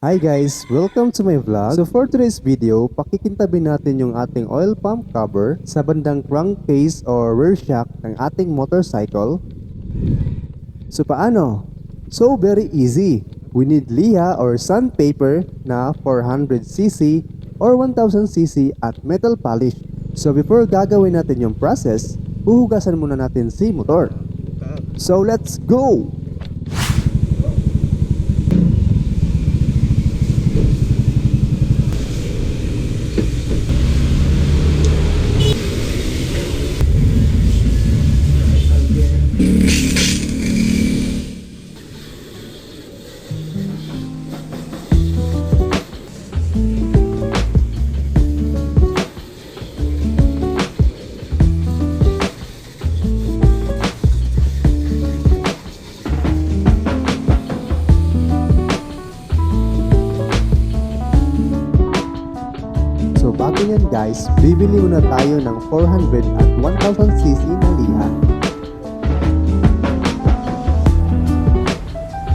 Hi guys! Welcome to my vlog. So for today's video, pakikintabin natin yung ating oil pump cover sa bandang crankcase or rear shock ng ating motorcycle. So paano? So very easy. We need liha or sandpaper na 400cc or 1000cc at metal polish. So before gagawin natin yung process, huhugasan muna natin si motor. So let's go! Bago yan guys, bibili muna tayo ng 400 at 1000cc na liha.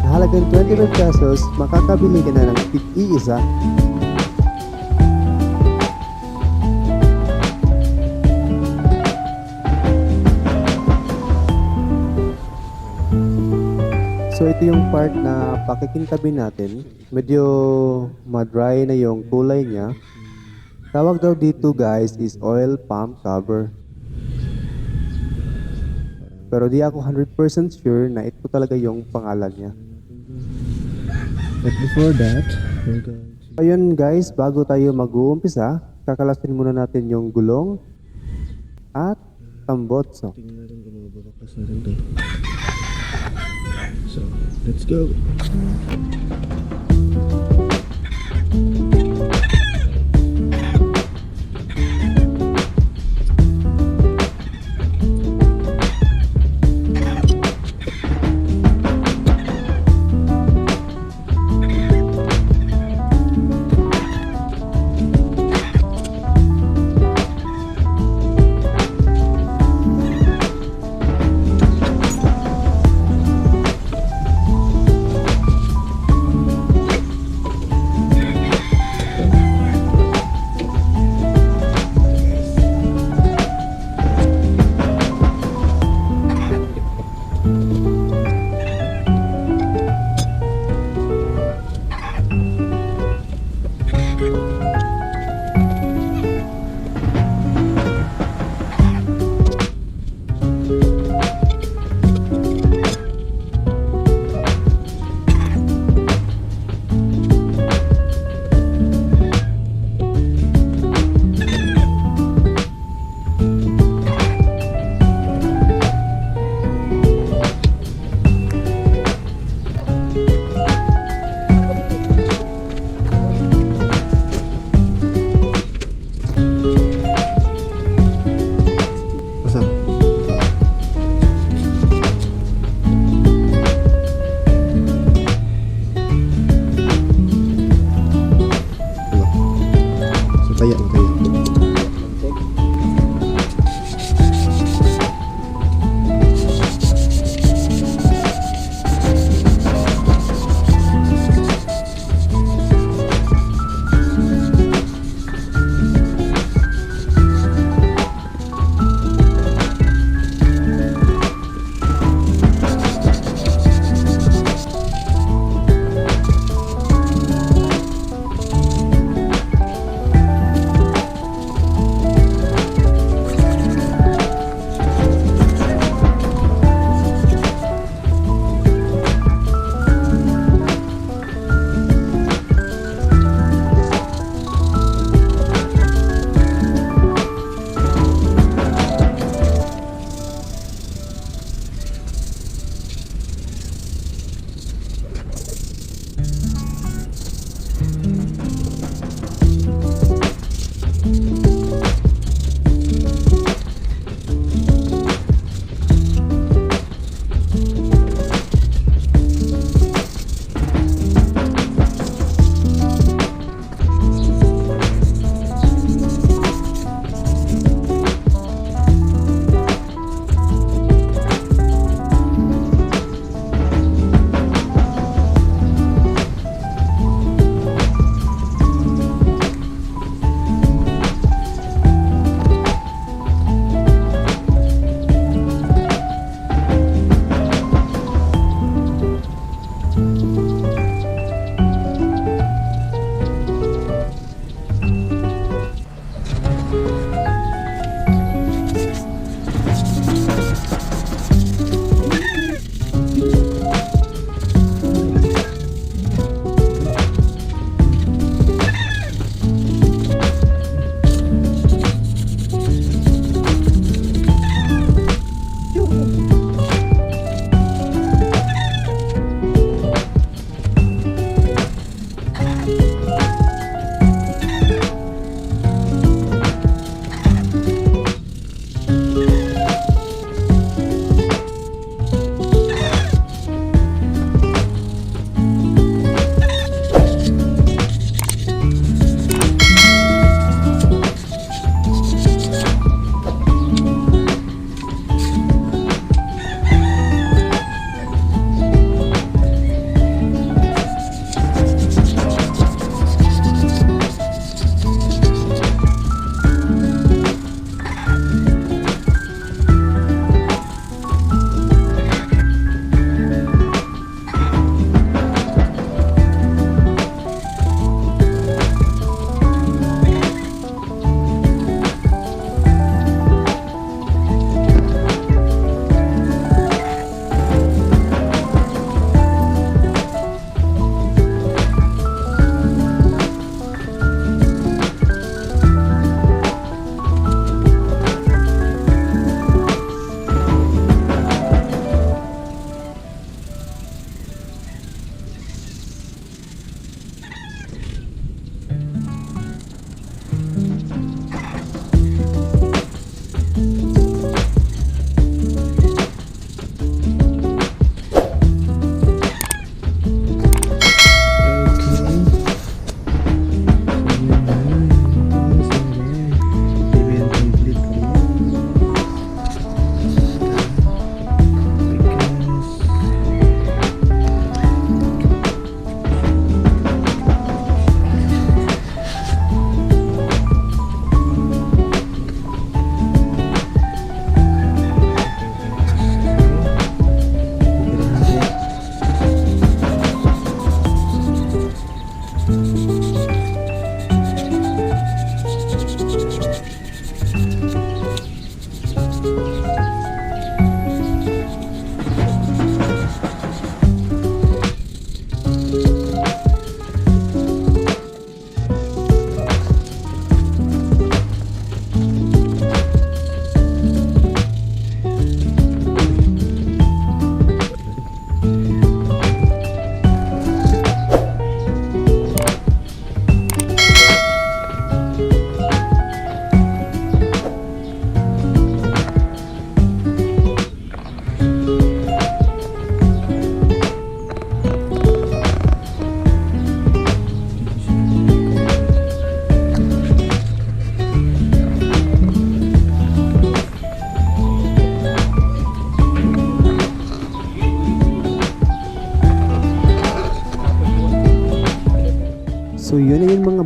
Halagang 25 pesos, makakabili ka na ng tig-iisa. So ito yung part na pakikintabin natin. Medyo madry na yung kulay niya. Tawag daw dito guys is oil pump cover. Pero di ako 100% sure na ito talaga yung pangalan niya. But before that, we're going to... Ayun guys, bago tayo mag-uumpisa, kakalasin muna natin yung gulong at tambotso. Tingnan natin kung mababakas natin to. So, let's go!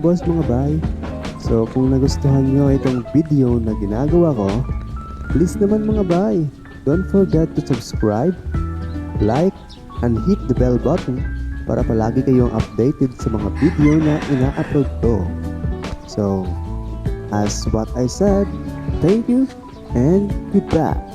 boss mga bay. So kung nagustuhan nyo itong video na ginagawa ko, please naman mga bay, don't forget to subscribe, like, and hit the bell button para palagi kayong updated sa mga video na ina-upload ko. So, as what I said, thank you and goodbye.